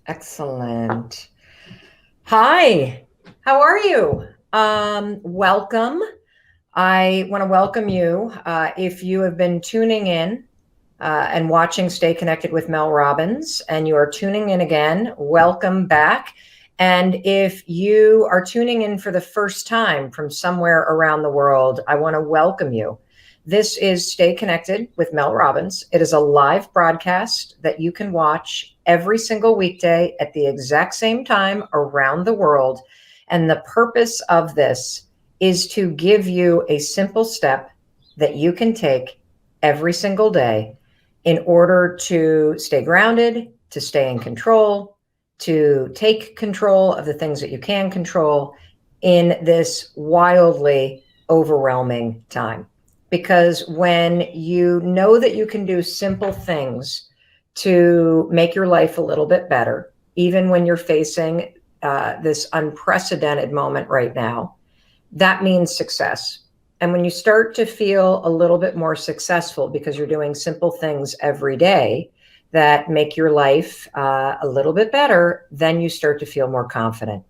Excellent. Hi, how are you? Welcome. I want to welcome you. If you have been tuning in and watching Stay Connected with Mel Robbins, and you are tuning in again, welcome back. And if you are tuning in for the first time from somewhere around the world, I want to welcome you. This is Stay Connected with Mel Robbins. It is a live broadcast that you can watch every single weekday at the exact same time around the world. And the purpose of this is to give you a simple step that you can take every single day in order to stay grounded, to stay in control, to take control of the things that you can control in this wildly overwhelming time. Because when you know that you can do simple things to make your life a little bit better, even when you're facing this unprecedented moment right now, that means success. And when you start to feel a little bit more successful because you're doing simple things every day that make your life a little bit better, then you start to feel more confident.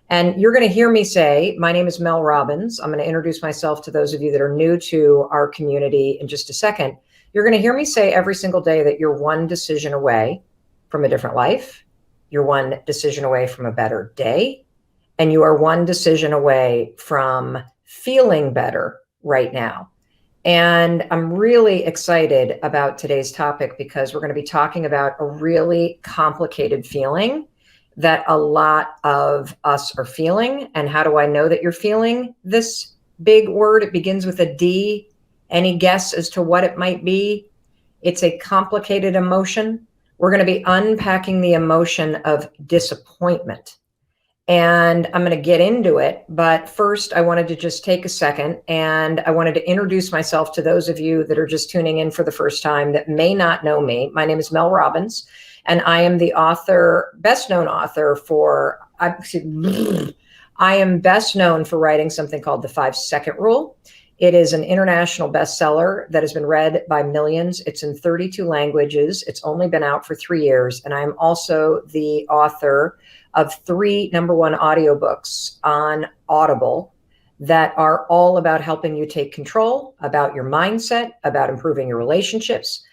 And you're going to hear me say, my name is Mel Robbins. I'm going to introduce myself to those of you that are new to our community in just a second. You're going to hear me say every single day that you're one decision away from a different life. You're one decision away from a better day. And you are one decision away from feeling better right now. And I'm really excited about today's topic because we're going to be talking about a really complicated feeling that a lot of us are feeling. And how do I know that you're feeling this big word? It begins with a D. Any guess as to what it might be? It's a complicated emotion. We're going to be unpacking the emotion of disappointment. And I'm going to get into it. But first, I wanted to just take a second and I wanted to introduce myself to those of you that are just tuning in for the first time that may not know me. My name is Mel Robbins. And I am the author, best known author for, I am best known for writing something called the 5-Second Rule. It is an international bestseller that has been read by millions. It's in 32 languages. It's only been out for 3 years. And I'm also the author of 3 #1 audiobooks on Audible that are all about helping you take control, about your mindset, about improving your relationships.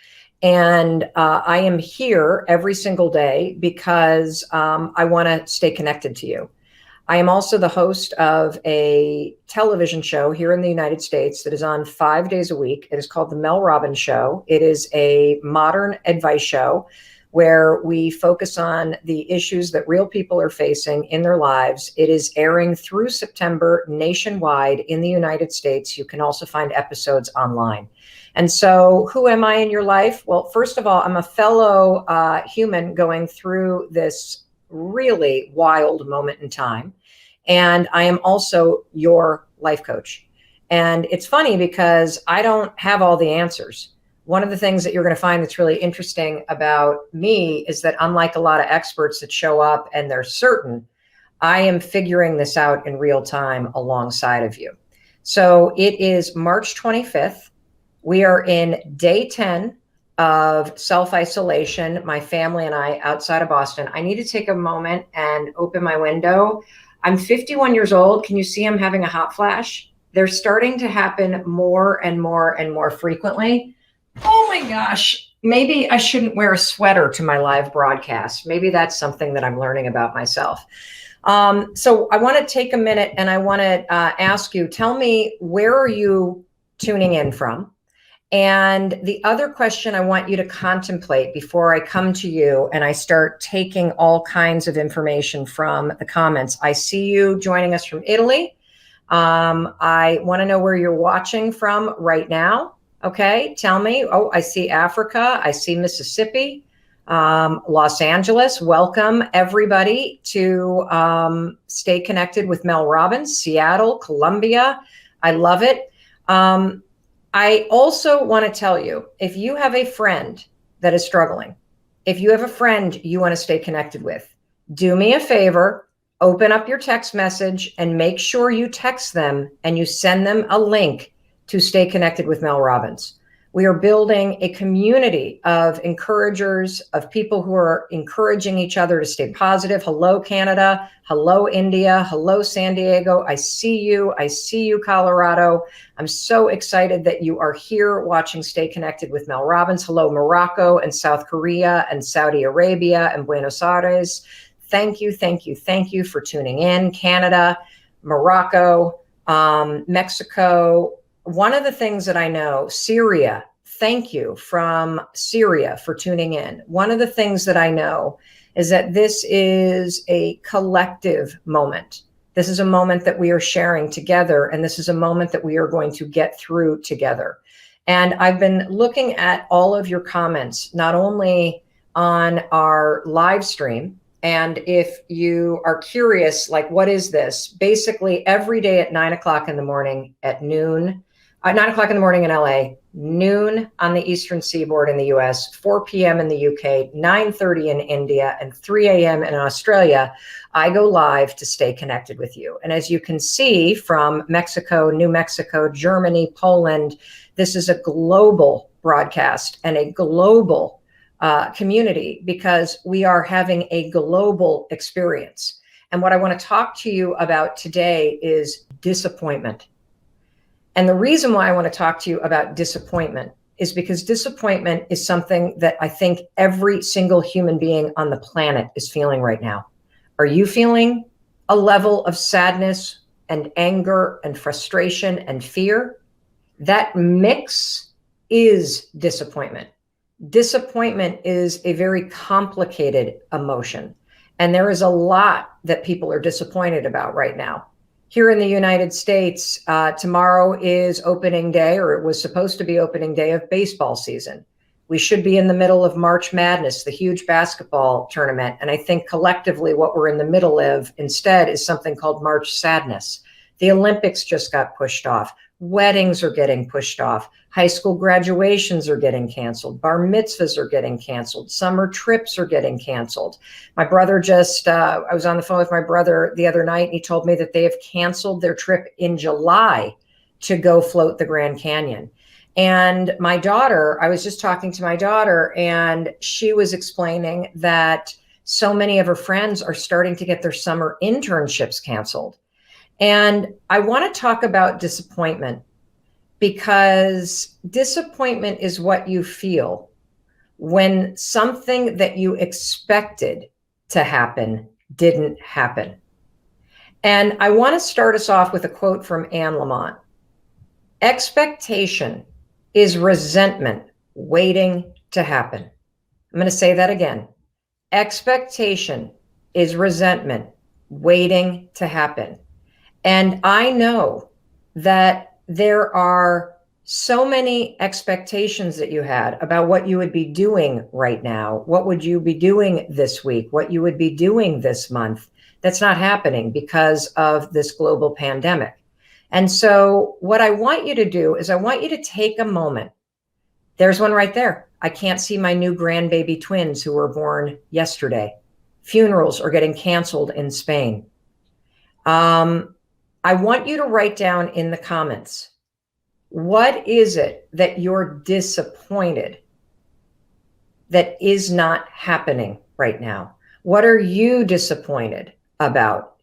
And I am here every single day because I want to stay connected to you. I am also the host of a television show here in the United States that is on 5 days a week. It is called The Mel Robbins Show. It is a modern advice show where we focus on the issues that real people are facing in their lives. It is airing through September nationwide in the United States. You can also find episodes online. And so who am I in your life? Well, first of all, I'm a fellow human going through this really wild moment in time. And I am also your life coach. And it's funny because I don't have all the answers. One of the things that you're going to find that's really interesting about me is that unlike a lot of experts that show up and they're certain, I am figuring this out in real time alongside of you. So it is March 25th. We are in day 10 of self-isolation, my family and I outside of Boston. I need to take a moment and open my window. I'm 51 years old. Can you see I'm having a hot flash? They're starting to happen more and more and more frequently. Oh my gosh, maybe I shouldn't wear a sweater to my live broadcast. Maybe that's something that I'm learning about myself. So I want to take a minute and I want to ask you, tell me, where are you tuning in from? And the other question I want you to contemplate before I come to you and I start taking all kinds of information from the comments. I see you joining us from Italy. I want to know where you're watching from right now. Okay, tell me. Oh, I see Africa. I see Mississippi, Los Angeles. Welcome, everybody, to Stay Connected with Mel Robbins, Seattle, Columbia. I love it. I also want to tell you, if you have a friend that is struggling, if you have a friend you want to stay connected with, do me a favor, open up your text message and make sure you text them and you send them a link to Stay Connected with Mel Robbins. We are building a community of encouragers, of people who are encouraging each other to stay positive. Hello, Canada. Hello, India. Hello, San Diego. I see you. I see you, Colorado. I'm so excited that you are here watching Stay Connected with Mel Robbins. Hello, Morocco and South Korea and Saudi Arabia and Buenos Aires. Thank you, thank you, thank you for tuning in. Canada, Morocco, Mexico. One of the things that I know, Syria, thank you from Syria for tuning in. One of the things that I know is that this is a collective moment. This is a moment that we are sharing together, and this is a moment that we are going to get through together. And I've been looking at all of your comments, not only on our live stream, and if you are curious, like, what is this? Basically, every day at 9 o'clock in the morning, at noon, 9 o'clock in the morning in LA, noon on the Eastern Seaboard in the US, 4 p.m. in the UK, 9:30 in India, and 3 a.m. in Australia, I go live to stay connected with you. And as you can see from Mexico, New Mexico, Germany, Poland, this is a global broadcast and a global community, because we are having a global experience. And what I want to talk to you about today is disappointment. And the reason why I want to talk to you about disappointment is because disappointment is something that I think every single human being on the planet is feeling right now. Are you feeling a level of sadness and anger and frustration and fear? That mix is disappointment. Disappointment is a very complicated emotion, and there is a lot that people are disappointed about right now. Here in the United States, tomorrow is opening day, or it was supposed to be opening day of baseball season. We should be in the middle of March Madness, the huge basketball tournament. And I think collectively what we're in the middle of instead is something called March Sadness. The Olympics just got pushed off. Weddings are getting pushed off. High school graduations are getting canceled. Bar mitzvahs are getting canceled. Summer trips are getting canceled. My brother I was on the phone with my brother the other night, and he told me that they have canceled their trip in July to go float the Grand Canyon. And my daughter, I was just talking to my daughter, and she was explaining that so many of her friends are starting to get their summer internships canceled. And I want to talk about disappointment, because disappointment is what you feel when something that you expected to happen didn't happen. And I want to start us off with a quote from Anne Lamott. Expectation is resentment waiting to happen. I'm going to say that again. Expectation is resentment waiting to happen. And I know that there are so many expectations that you had about what you would be doing right now. What would you be doing this week? What you would be doing this month? That's not happening because of this global pandemic. And so what I want you to do is I want you to take a moment. There's one right there. I can't see my new grandbaby twins who were born yesterday. Funerals are getting canceled in Spain. I want you to write down in the comments, what is it that you're disappointed that is not happening right now? What are you disappointed about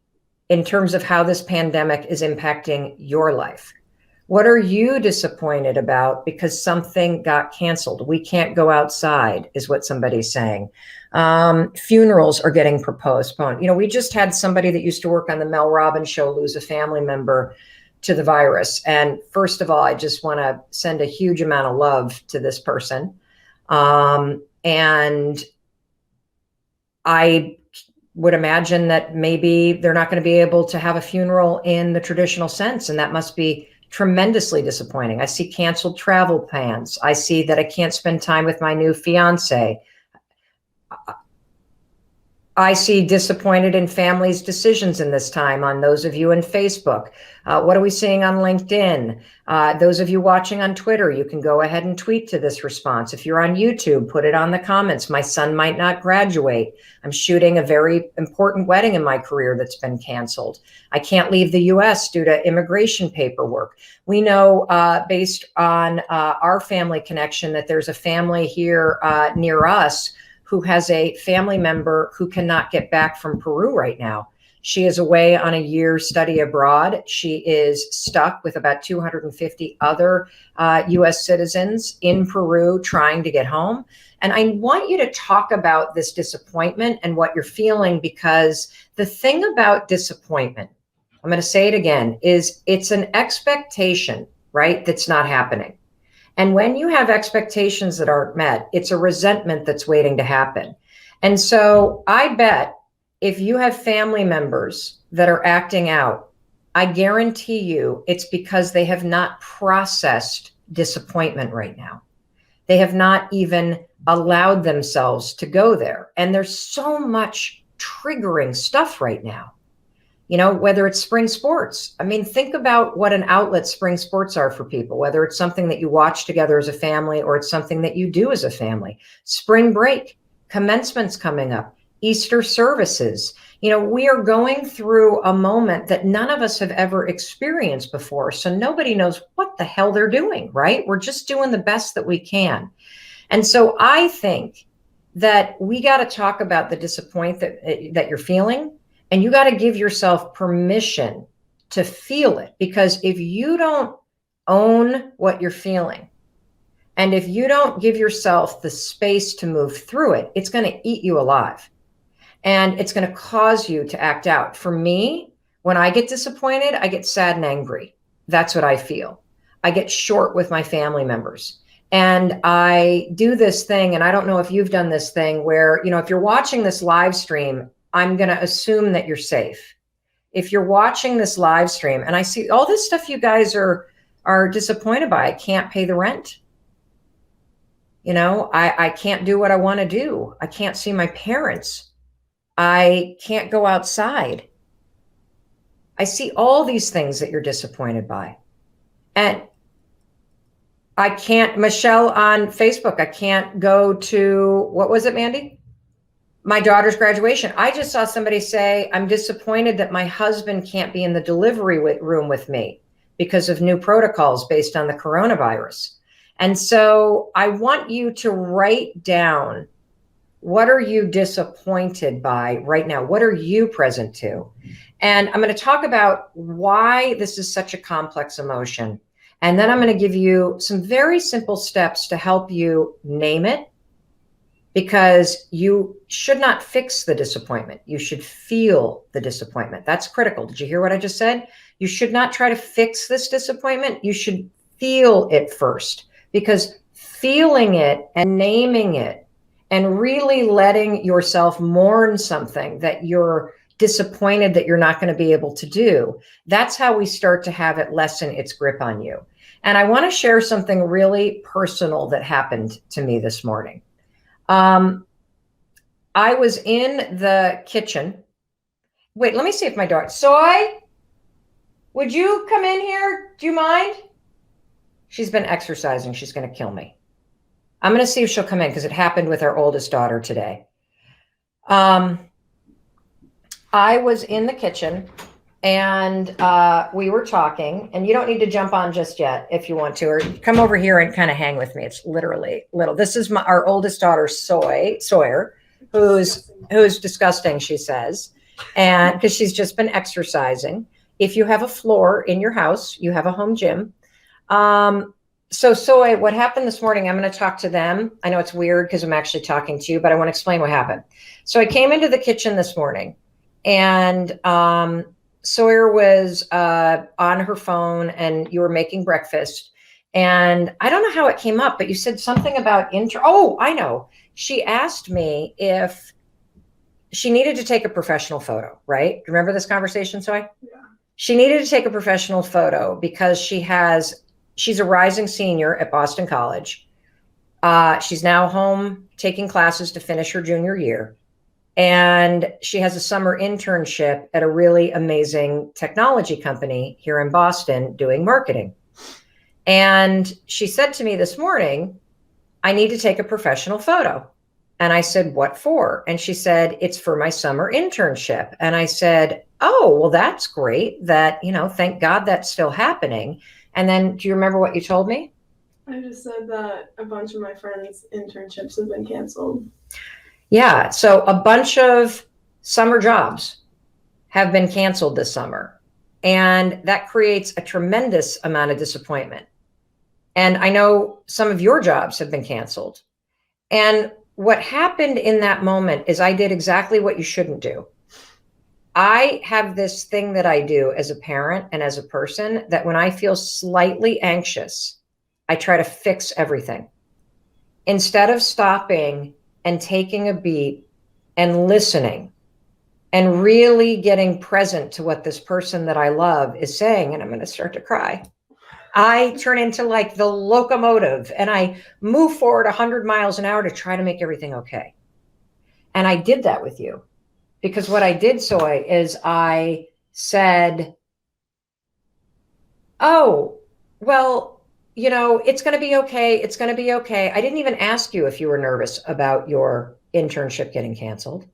in terms of how this pandemic is impacting your life? What are you disappointed about because something got canceled? We can't go outside, is what somebody's saying. Funerals are getting postponed. You know, we just had somebody that used to work on the Mel Robbins show lose a family member to the virus. And first of all, I just want to send a huge amount of love to this person. And I would imagine that maybe they're not going to be able to have a funeral in the traditional sense. And that must be tremendously disappointing. I see canceled travel plans. I see that I can't spend time with my new fiance. I see disappointed in families' decisions in this time on those of you in Facebook. What are we seeing on LinkedIn? Those of you watching on Twitter, you can go ahead and tweet to this response. If you're on YouTube, put it on the comments. My son might not graduate. I'm shooting a very important wedding in my career that's been canceled. I can't leave the US due to immigration paperwork. We know based on our family connection that there's a family here near us who has a family member who cannot get back from Peru right now. She is away on a year's study abroad. She is stuck with about 250 other US citizens in Peru trying to get home. And I want you to talk about this disappointment and what you're feeling, because the thing about disappointment, I'm going to say it again, is it's an expectation, right? That's not happening. And when you have expectations that aren't met, it's a resentment that's waiting to happen. And so I bet if you have family members that are acting out, I guarantee you it's because they have not processed disappointment right now. They have not even allowed themselves to go there. And there's so much triggering stuff right now. You know, whether it's spring sports. I mean, think about what an outlet spring sports are for people, whether it's something that you watch together as a family or it's something that you do as a family. Spring break, commencement's coming up, Easter services. You know, we are going through a moment that none of us have ever experienced before. So nobody knows what the hell they're doing, right? We're just doing the best that we can. And so I think that we got to talk about the disappointment that you're feeling. And you got to give yourself permission to feel it, because if you don't own what you're feeling, and if you don't give yourself the space to move through it, it's going to eat you alive. And it's going to cause you to act out. For me, when I get disappointed, I get sad and angry. That's what I feel. I get short with my family members. And I do this thing, and I don't know if you've done this thing where, you know, if you're watching this live stream, I'm going to assume that you're safe. If you're watching this live stream and I see all this stuff you guys are disappointed by, I can't pay the rent. You know, I can't do what I want to do. I can't see my parents. I can't go outside. I see all these things that you're disappointed by. And I can't, Michelle on Facebook, I can't go to, what was it, Mandy? My daughter's graduation. I just saw somebody say, I'm disappointed that my husband can't be in the delivery room with me because of new protocols based on the coronavirus. And so I want you to write down, what are you disappointed by right now? What are you present to? And I'm going to talk about why this is such a complex emotion. And then I'm going to give you some very simple steps to help you name it, because you should not fix the disappointment. You should feel the disappointment. That's critical. Did you hear what I just said? You should not try to fix this disappointment. You should feel it first, because feeling it and naming it and really letting yourself mourn something that you're disappointed that you're not going to be able to do, that's how we start to have it lessen its grip on you. And I want to share something really personal that happened to me this morning. I was in the kitchen. Wait, let me see if my daughter, Soy, would you come in here? Do you mind? She's been exercising. She's going to kill me. I'm going to see if she'll come in, because it happened with our oldest daughter today. I was in the kitchen and we were talking, and you don't need to jump on just yet if you want to, or come over here and kind of hang with me. It's literally little. This is our oldest daughter, Sawyer, who's disgusting, she says, and because she's just been exercising. If you have a floor in your house, you have a home gym. So Soy, what happened this morning, I'm going to talk to them. I know it's weird because I'm actually talking to you, but I want to explain what happened. So I came into the kitchen this morning, and Sawyer was on her phone, and you were making breakfast. And I don't know how it came up, but you said something about Oh, I know. She asked me if she needed to take a professional photo, right? Do you remember this conversation, Soy? Yeah. She needed to take a professional photo because she's a rising senior at Boston College. She's now home taking classes to finish her junior year. And she has a summer internship at a really amazing technology company here in Boston doing marketing. And she said to me this morning, I need to take a professional photo. And I said, what for? And she said, it's for my summer internship. And I said, oh, well, that's great that, thank God that's still happening. And then do you remember what you told me? I just said that a bunch of my friends' internships have been canceled. Yeah. So a bunch of summer jobs have been canceled this summer. And that creates a tremendous amount of disappointment. And I know some of your jobs have been canceled. And what happened in that moment is I did exactly what you shouldn't do. I have this thing that I do as a parent and as a person that when I feel slightly anxious, I try to fix everything. Instead of stopping and taking a beat and listening and really getting present to what this person that I love is saying, and I'm going to start to cry. I turn into like the locomotive and I move forward 100 miles an hour to try to make everything okay. And I did that with you because what I did, Soy, is I said, oh, well, it's going to be okay. It's going to be okay. I didn't even ask you if you were nervous about your internship getting canceled.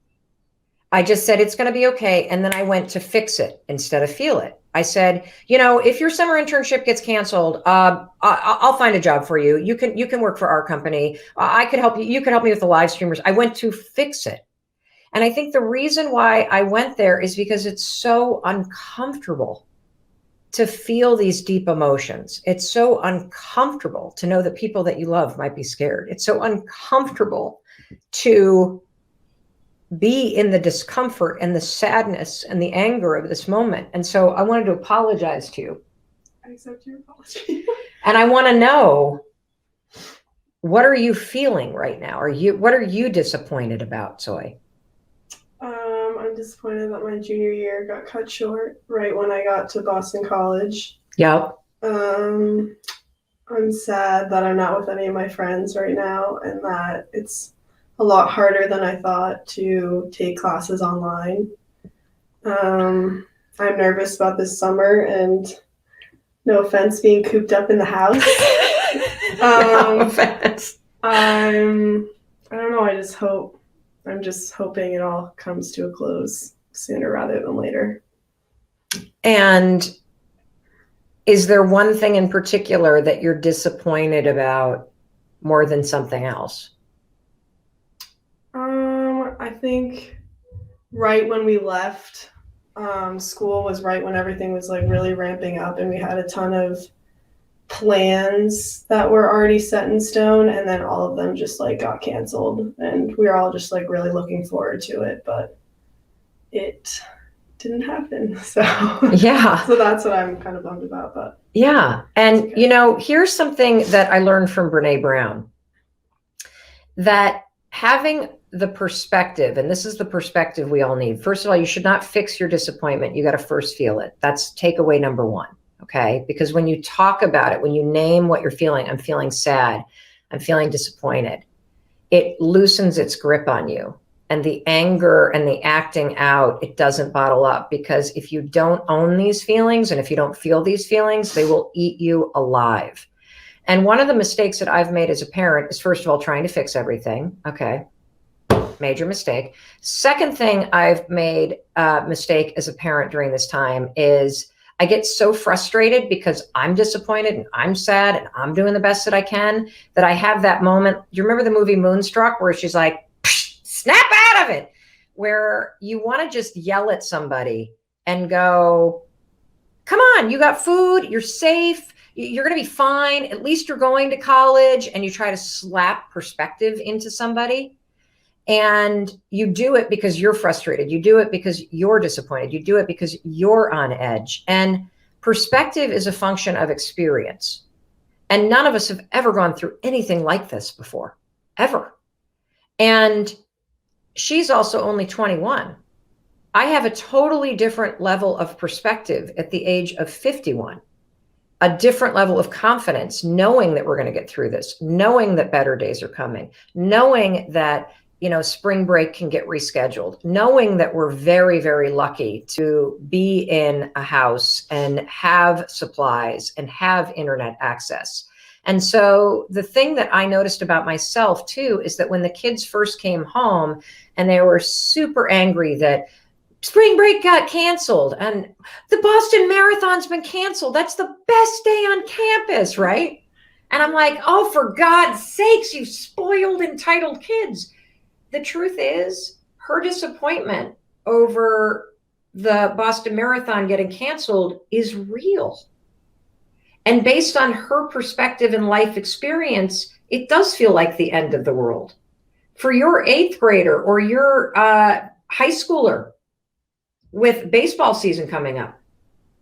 I just said, it's going to be okay. And then I went to fix it instead of feel it. I said, if your summer internship gets canceled, I'll find a job for you. You can work for our company. I could help you. You could help me with the live streamers. I went to fix it. And I think the reason why I went there is because it's so uncomfortable to feel these deep emotions. It's so uncomfortable to know that people that you love might be scared. It's so uncomfortable to be in the discomfort and the sadness and the anger of this moment. And so I wanted to apologize to you. I accept your apology. And I want to know, what are you feeling right now? What are you disappointed about, Soy? I'm disappointed that my junior year got cut short right when I got to Boston College. Yep. I'm sad that I'm not with any of my friends right now and that it's a lot harder than I thought to take classes online. I'm nervous about this summer and no offense being cooped up in the house. No offense. I don't know. I'm just hoping it all comes to a close sooner rather than later. And is there one thing in particular that you're disappointed about more than something else? I think right when we left, school was right when everything was like really ramping up and we had a ton of plans that were already set in stone, and then all of them just like got canceled and we were all just like really looking forward to it, but it didn't happen. So yeah. So that's what I'm kind of bummed about. But yeah. And okay. Here's something that I learned from Brene Brown, that having the perspective, and this is the perspective we all need. First of all, you should not fix your disappointment. You got to first feel it. That's takeaway number one. Okay. Because when you talk about it, when you name what you're feeling, I'm feeling sad, I'm feeling disappointed, it loosens its grip on you. And the anger and the acting out, it doesn't bottle up, because if you don't own these feelings and if you don't feel these feelings, they will eat you alive. And one of the mistakes that I've made as a parent is, first of all, trying to fix everything. Okay. Major mistake. Second thing I've made a mistake as a parent during this time is I get so frustrated because I'm disappointed and I'm sad and I'm doing the best that I can, that I have that moment. Do you remember the movie Moonstruck, where she's like, snap out of it, where you want to just yell at somebody and go, come on, you got food, you're safe, you're going to be fine. At least you're going to college. And you try to slap perspective into somebody. And you do it because you're frustrated. You do it because you're disappointed. You do it because you're on edge. And perspective is a function of experience. And none of us have ever gone through anything like this before, ever. And she's also only 21. I have a totally different level of perspective at the age of 51. A different level of confidence, knowing that we're going to get through this, knowing that better days are coming, knowing that spring break can get rescheduled, knowing that we're very, very lucky to be in a house and have supplies and have internet access. And so the thing that I noticed about myself too is that when the kids first came home and they were super angry that spring break got canceled and the Boston Marathon's been canceled, that's the best day on campus, right? And I'm like, oh, for God's sakes, you spoiled, entitled kids. The truth is, her disappointment over the Boston Marathon getting canceled is real. And based on her perspective and life experience, it does feel like the end of the world. For your 8th grader or your high schooler with baseball season coming up,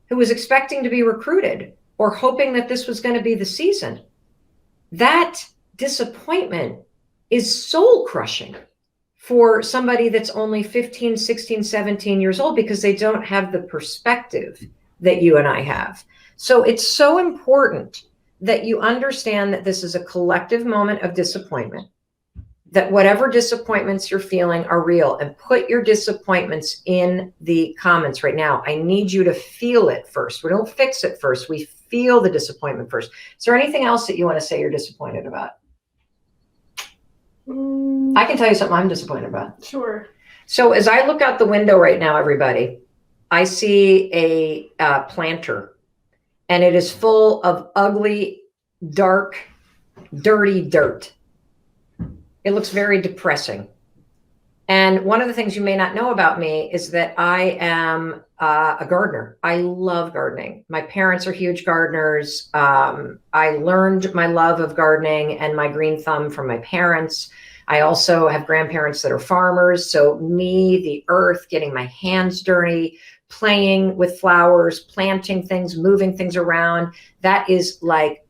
who was expecting to be recruited or hoping that this was going to be the season, that disappointment is soul crushing for somebody that's only 15, 16, 17 years old, because they don't have the perspective that you and I have. So it's so important that you understand that this is a collective moment of disappointment, that whatever disappointments you're feeling are real, and put your disappointments in the comments right now. I need you to feel it first. We don't fix it first. We feel the disappointment first. Is there anything else that you want to say you're disappointed about? I can tell you something I'm disappointed about. Sure. So as I look out the window right now, everybody, I see a planter, and it is full of ugly, dark, dirty dirt. It looks very depressing. And one of the things you may not know about me is that I am a gardener. I love gardening. My parents are huge gardeners. I learned my love of gardening and my green thumb from my parents. I also have grandparents that are farmers. So me, the earth, getting my hands dirty, playing with flowers, planting things, moving things around, that is like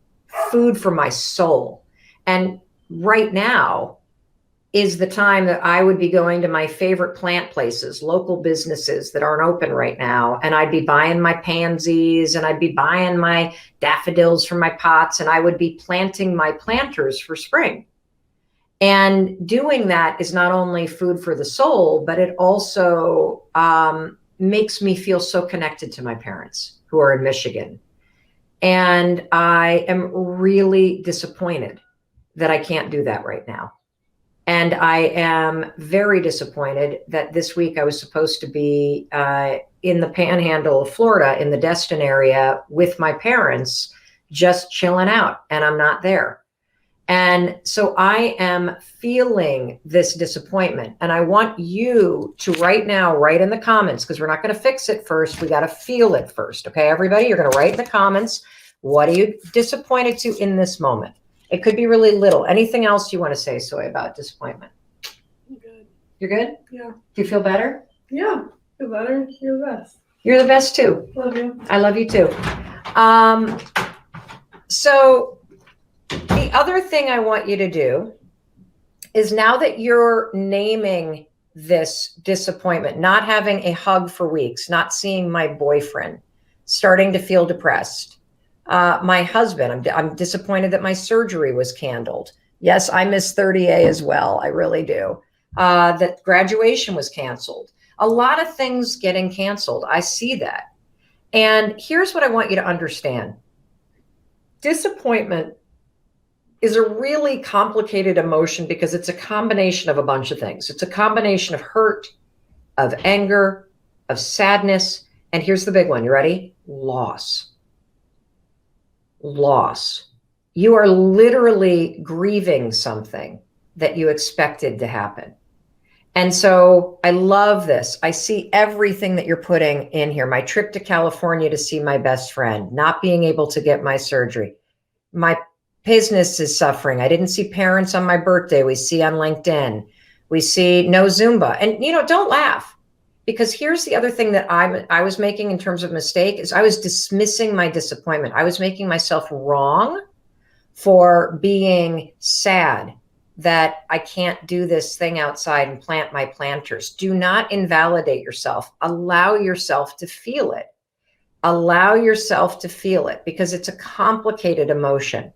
food for my soul. And right now is the time that I would be going to my favorite plant places, local businesses that aren't open right now. And I'd be buying my pansies, and I'd be buying my daffodils from my pots, and I would be planting my planters for spring. And doing that is not only food for the soul, but it also makes me feel so connected to my parents who are in Michigan. And I am really disappointed that I can't do that right now. And I am very disappointed that this week I was supposed to be in the panhandle of Florida, in the Destin area with my parents, just chilling out, and I'm not there. And so I am feeling this disappointment. And I want you to right now write in the comments, because we're not going to fix it first. We got to feel it first. Okay, everybody, you're going to write in the comments, what are you disappointed to in this moment? It could be really little. Anything else you want to say, Soy, about disappointment? I'm good. You're good? Yeah. Do you feel better? Yeah. Feel better. You're the best. You're the best too. Love you. I love you too. So the other thing I want you to do is, now that you're naming this disappointment, not having a hug for weeks, not seeing my boyfriend, starting to feel depressed, my husband, I'm disappointed that my surgery was canceled. Yes, I miss 30A as well. I really do. That graduation was canceled. A lot of things getting canceled. I see that. And here's what I want you to understand. Disappointment is a really complicated emotion because it's a combination of a bunch of things. It's a combination of hurt, of anger, of sadness. And here's the big one. You ready? Loss. Loss. You are literally grieving something that you expected to happen. And so I love this. I see everything that you're putting in here. My trip to California to see my best friend, not being able to get my surgery. My business is suffering. I didn't see parents on my birthday. We see on LinkedIn. We see no Zumba. And, don't laugh. Because here's the other thing that I was making in terms of mistake is I was dismissing my disappointment. I was making myself wrong for being sad that I can't do this thing outside and plant my planters. Do not invalidate yourself. Allow yourself to feel it. Allow yourself to feel it, because it's a complicated emotion.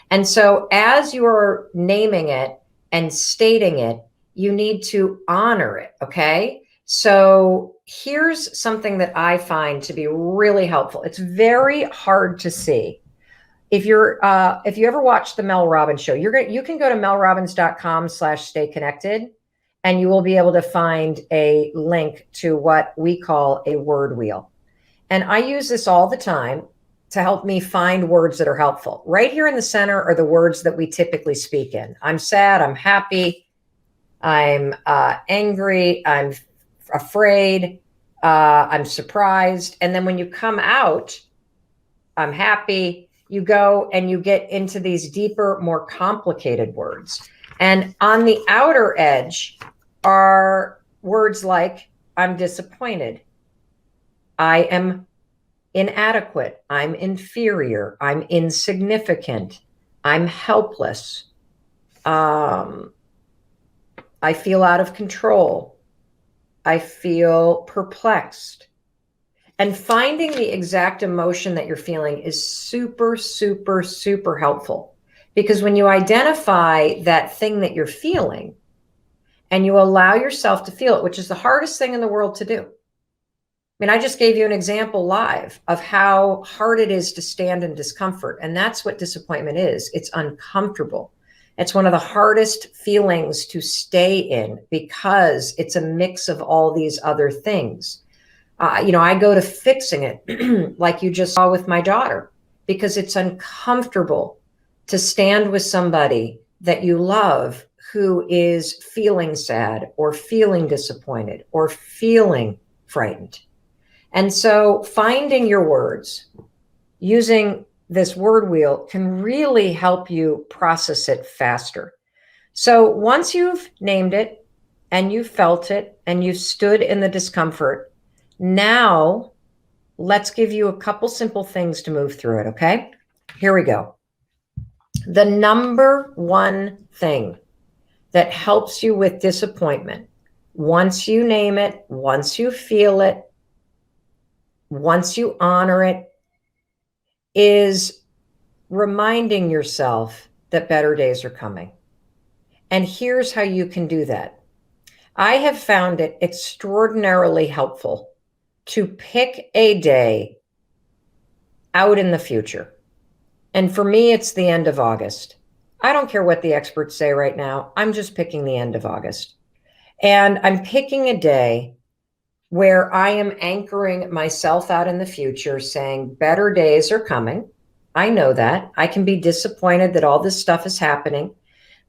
And so as you're naming it and stating it, You need to honor it. Okay. So here's something that I find to be really helpful. It's very hard to see. If you ever watch the Mel Robbins show, you can go to melrobbins.com/stay connected, and you will be able to find a link to what we call a word wheel. And I use this all the time to help me find words that are helpful. Right here in the center are the words that we typically speak in. I'm sad, I'm happy, I'm angry, I'm afraid, I'm surprised. And then when you come out, I'm happy, you go and you get into these deeper, more complicated words. And on the outer edge are words like I'm disappointed, I am inadequate, I'm inferior, I'm insignificant, I'm helpless, I feel out of control, I feel perplexed. And finding the exact emotion that you're feeling is super, super, super helpful. Because when you identify that thing that you're feeling and you allow yourself to feel it, which is the hardest thing in the world to do. I mean, I just gave you an example live of how hard it is to stand in discomfort. And that's what disappointment is. It's uncomfortable. It's one of the hardest feelings to stay in because it's a mix of all these other things. I go to fixing it like you just saw with my daughter, because it's uncomfortable to stand with somebody that you love who is feeling sad or feeling disappointed or feeling frightened. And so finding your words using this word wheel can really help you process it faster. So once you've named it and you felt it and you stood in the discomfort, now let's give you a couple simple things to move through it. Okay, here we go. The number one thing that helps you with disappointment, once you name it, once you feel it, once you honor it, is reminding yourself that better days are coming. And here's how you can do that. I have found it extraordinarily helpful to pick a day out in the future. And for me, it's the end of August. I don't care what the experts say right now. I'm just picking the end of August. And I'm picking a day where I am anchoring myself out in the future, saying better days are coming. I know that. I can be disappointed that all this stuff is happening,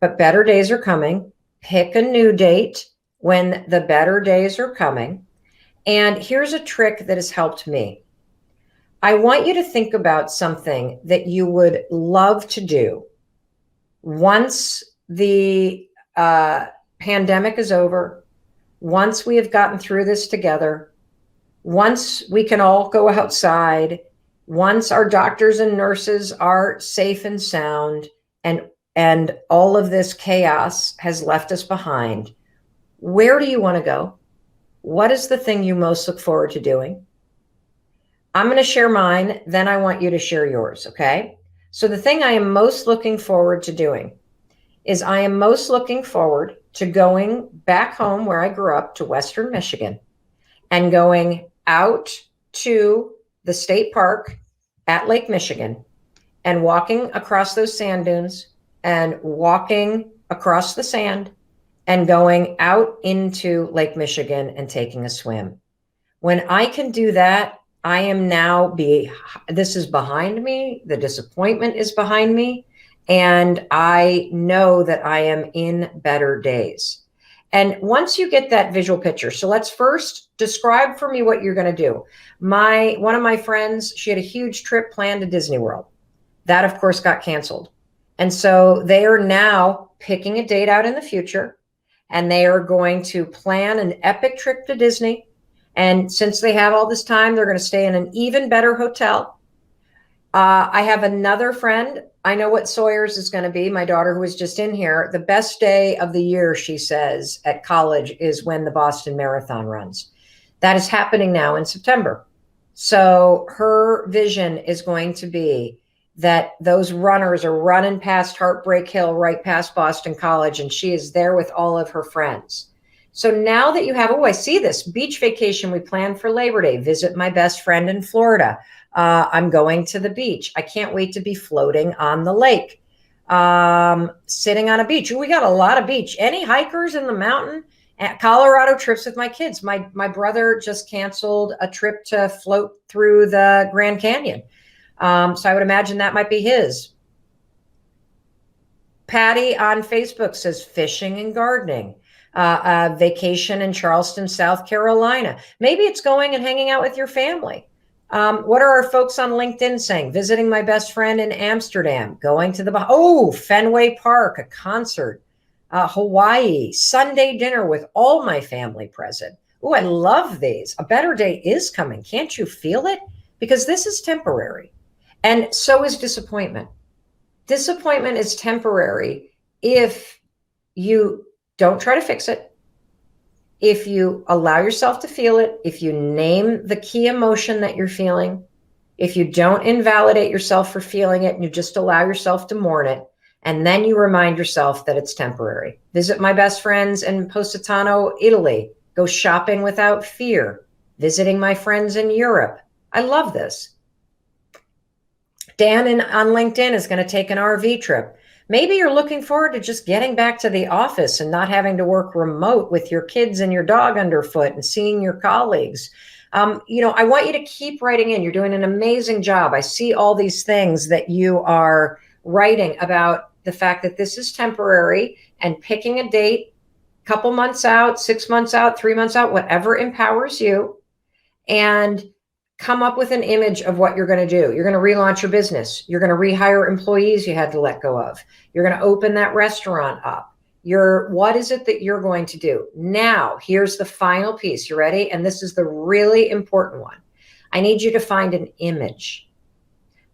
but better days are coming. Pick a new date when the better days are coming. And here's a trick that has helped me. I want you to think about something that you would love to do once the pandemic is over, once we have gotten through this together, once we can all go outside, once our doctors and nurses are safe and sound, and all of this chaos has left us behind, where do you want to go? What is the thing you most look forward to doing? I'm going to share mine, then I want you to share yours, okay? So the thing I am most looking forward to doing is I am most looking forward to going back home where I grew up, to Western Michigan, and going out to the state park at Lake Michigan and walking across those sand dunes and walking across the sand and going out into Lake Michigan and taking a swim. When I can do that, I am now this is behind me. The disappointment is behind me. And I know that I am in better days. And once you get that visual picture, so let's first describe for me what you're going to do. One of my friends, she had a huge trip planned to Disney World. That, of course, got canceled. And so they are now picking a date out in the future, and they are going to plan an epic trip to Disney. And since they have all this time, they're going to stay in an even better hotel. I have another friend. I know what Sawyer's is going to be. My daughter, who was just in here, the best day of the year, she says, at college is when the Boston Marathon runs. That is happening now in September. So her vision is going to be that those runners are running past Heartbreak Hill, right past Boston College, and she is there with all of her friends. So now that you have, oh, I see this beach vacation we planned for Labor Day, visit my best friend in Florida. I'm going to the beach. I can't wait to be floating on the lake, sitting on a beach. We got a lot of beach. Any hikers in the mountain? At Colorado trips with my kids. My brother just canceled a trip to float through the Grand Canyon. So I would imagine that might be his. Patty on Facebook says fishing and gardening. Vacation in Charleston, South Carolina. Maybe it's going and hanging out with your family. What are our folks on LinkedIn saying? Visiting my best friend in Amsterdam, going to the Fenway Park, a concert, Hawaii, Sunday dinner with all my family present. Oh, I love these. A better day is coming. Can't you feel it? Because this is temporary. And so is disappointment. Disappointment is temporary if you don't try to fix it, if you allow yourself to feel it, if you name the key emotion that you're feeling, if you don't invalidate yourself for feeling it and you just allow yourself to mourn it, and then you remind yourself that it's temporary. Visit my best friends in Positano, Italy. Go shopping without fear. Visiting my friends in Europe. I love this. Dan on LinkedIn is going to take an RV trip. Maybe you're looking forward to just getting back to the office and not having to work remote with your kids and your dog underfoot and seeing your colleagues. I want you to keep writing in. You're doing an amazing job. I see all these things that you are writing about the fact that this is temporary, and picking a date, couple months out, 6 months out, 3 months out, whatever empowers you, and come up with an image of what you're going to do. You're going to relaunch your business. You're going to rehire employees you had to let go of. You're going to open that restaurant up. What is it that you're going to do? Now, here's the final piece. You ready? And this is the really important one. I need you to find an image.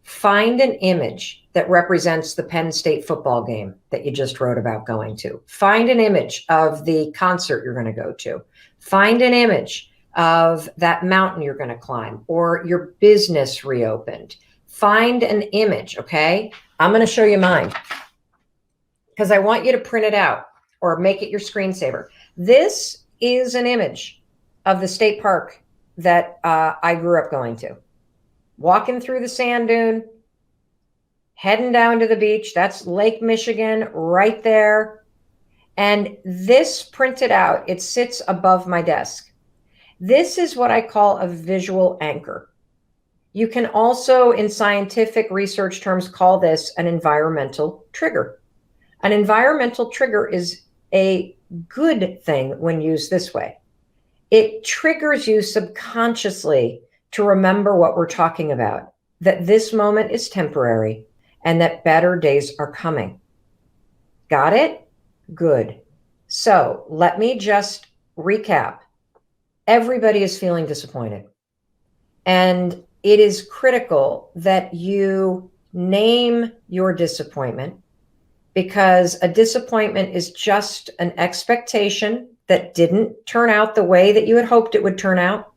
Find an image that represents the Penn State football game that you just wrote about going to. Find an image of the concert you're going to go to. Find an image of that mountain you're going to climb, or your business reopened. Find an image, okay? I'm going to show you mine because I want you to print it out or make it your screensaver. This is an image of the state park that I grew up going to. Walking through the sand dune, heading down to the beach. That's Lake Michigan right there. And this printed out, it sits above my desk. This is what I call a visual anchor. You can also, in scientific research terms, call this an environmental trigger. An environmental trigger is a good thing when used this way. It triggers you subconsciously to remember what we're talking about, that this moment is temporary and that better days are coming. Got it? Good. So let me just recap. Everybody is feeling disappointed. And it is critical that you name your disappointment, because a disappointment is just an expectation that didn't turn out the way that you had hoped it would turn out.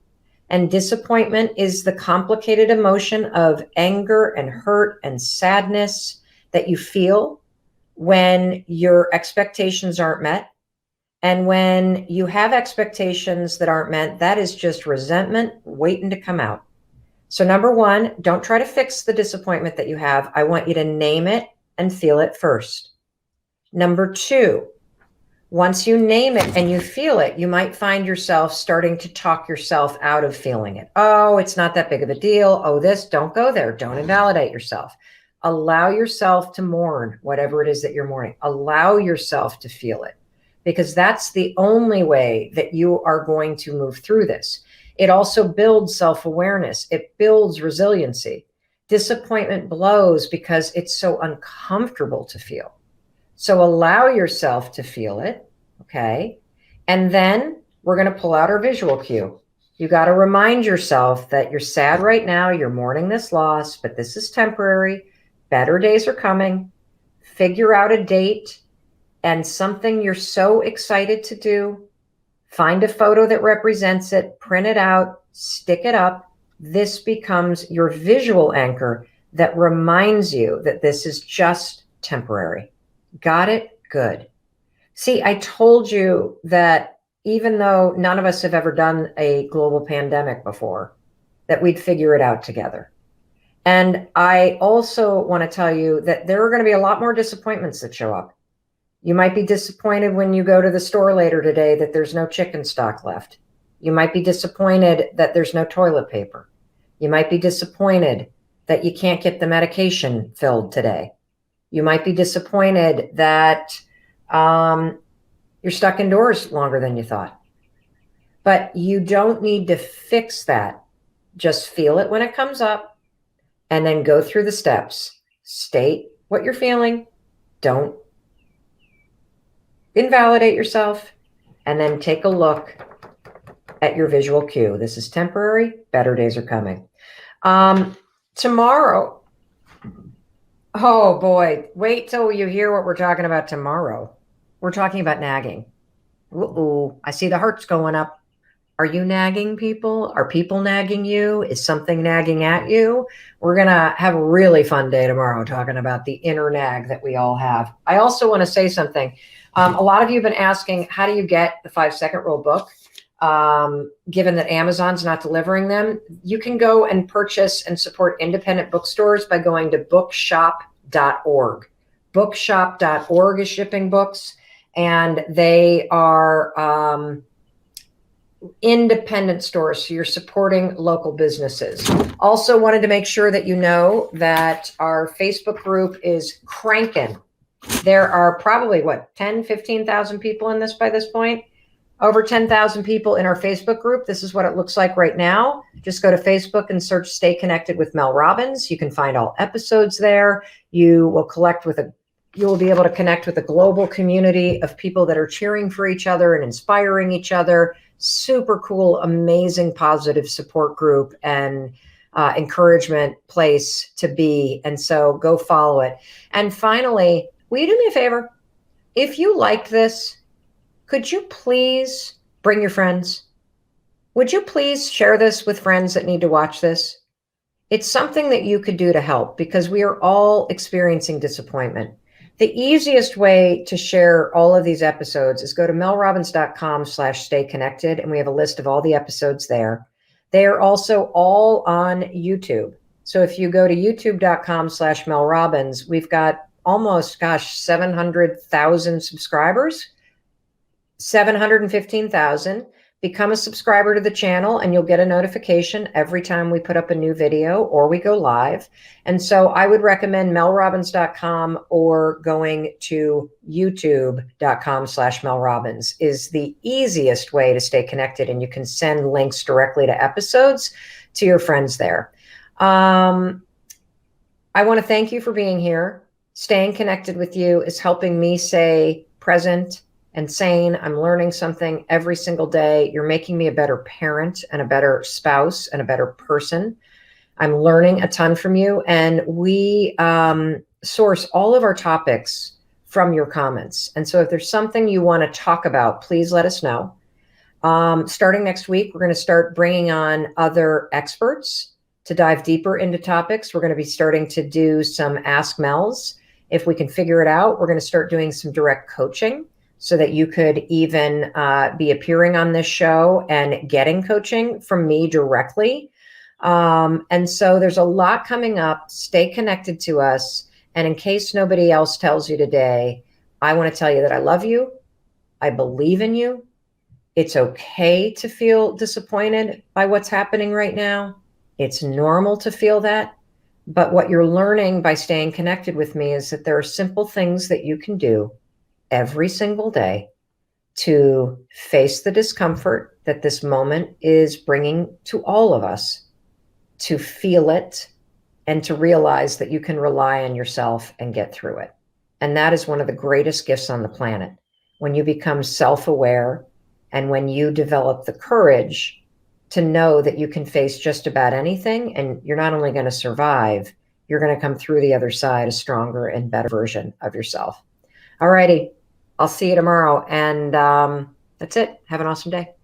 And disappointment is the complicated emotion of anger and hurt and sadness that you feel when your expectations aren't met. And when you have expectations that aren't met, that is just resentment waiting to come out. So number one, don't try to fix the disappointment that you have. I want you to name it and feel it first. Number two, once you name it and you feel it, you might find yourself starting to talk yourself out of feeling it. Oh, it's not that big of a deal. Oh, don't go there. Don't invalidate yourself. Allow yourself to mourn whatever it is that you're mourning. Allow yourself to feel it, because that's the only way that you are going to move through this. It also builds self-awareness. It builds resiliency. Disappointment blows because it's so uncomfortable to feel. So allow yourself to feel it, okay? And then we're going to pull out our visual cue. You got to remind yourself that you're sad right now, you're mourning this loss, but this is temporary. Better days are coming. Figure out a date and something you're so excited to do. Find a photo that represents it, print it out, stick it up. This becomes your visual anchor that reminds you that this is just temporary. Got it? Good. See, I told you that even though none of us have ever done a global pandemic before, that we'd figure it out together. And I also want to tell you that there are going to be a lot more disappointments that show up. You might be disappointed when you go to the store later today that there's no chicken stock left. You might be disappointed that there's no toilet paper. You might be disappointed that you can't get the medication filled today. You might be disappointed that you're stuck indoors longer than you thought. But you don't need to fix that. Just feel it when it comes up and then go through the steps. State what you're feeling. Don't invalidate yourself, and then take a look at your visual cue. This is temporary. Better days are coming. Tomorrow, oh boy, wait till you hear what we're talking about tomorrow. We're talking about nagging. Ooh, I see the hearts going up. Are you nagging people? Are people nagging you? Is something nagging at you? We're going to have a really fun day tomorrow talking about the inner nag that we all have. I also want to say something. A lot of you have been asking, how do you get the 5-Second Rule book? Given that Amazon's not delivering them, you can go and purchase and support independent bookstores by going to bookshop.org. Bookshop.org is shipping books, and they are independent stores, so you're supporting local businesses. Also wanted to make sure that you know that our Facebook group is cranking. There are probably, 15,000 people in this by this point? Over 10,000 people in our Facebook group. This is what it looks like right now. Just go to Facebook and search Stay Connected with Mel Robbins. You can find all episodes there. You will be able to connect with a global community of people that are cheering for each other and inspiring each other. Super cool, amazing, positive support group and encouragement place to be. And so go follow it. And finally, will you do me a favor? If you liked this, could you please bring your friends? Would you please share this with friends that need to watch this? It's something that you could do to help, because we are all experiencing disappointment. The easiest way to share all of these episodes is go to melrobbins.com/stay connected, and we have a list of all the episodes there. They are also all on YouTube. So if you go to youtube.com/melrobbins, we've got almost, 700,000 subscribers, 715,000. Become a subscriber to the channel and you'll get a notification every time we put up a new video or we go live. And so I would recommend melrobbins.com or going to youtube.com/melrobbins is the easiest way to stay connected, and you can send links directly to episodes to your friends there. I want to thank you for being here. Staying connected with you is helping me stay present and sane. I'm learning something every single day. You're making me a better parent and a better spouse and a better person. I'm learning a ton from you, and we source all of our topics from your comments. And so if there's something you want to talk about, please let us know. Starting next week, we're going to start bringing on other experts to dive deeper into topics. We're going to be starting to do some Ask Mels. If we can figure it out, we're going to start doing some direct coaching, so that you could even be appearing on this show and getting coaching from me directly. And so there's a lot coming up. Stay connected to us. And in case nobody else tells you today, I want to tell you that I love you. I believe in you. It's okay to feel disappointed by what's happening right now. It's normal to feel that. But what you're learning by staying connected with me is that there are simple things that you can do every single day to face the discomfort that this moment is bringing to all of us, to feel it, and to realize that you can rely on yourself and get through it. And that is one of the greatest gifts on the planet. When you become self-aware and when you develop the courage to know that you can face just about anything, and you're not only going to survive, you're going to come through the other side a stronger and better version of yourself. All righty. I'll see you tomorrow. And that's it. Have an awesome day.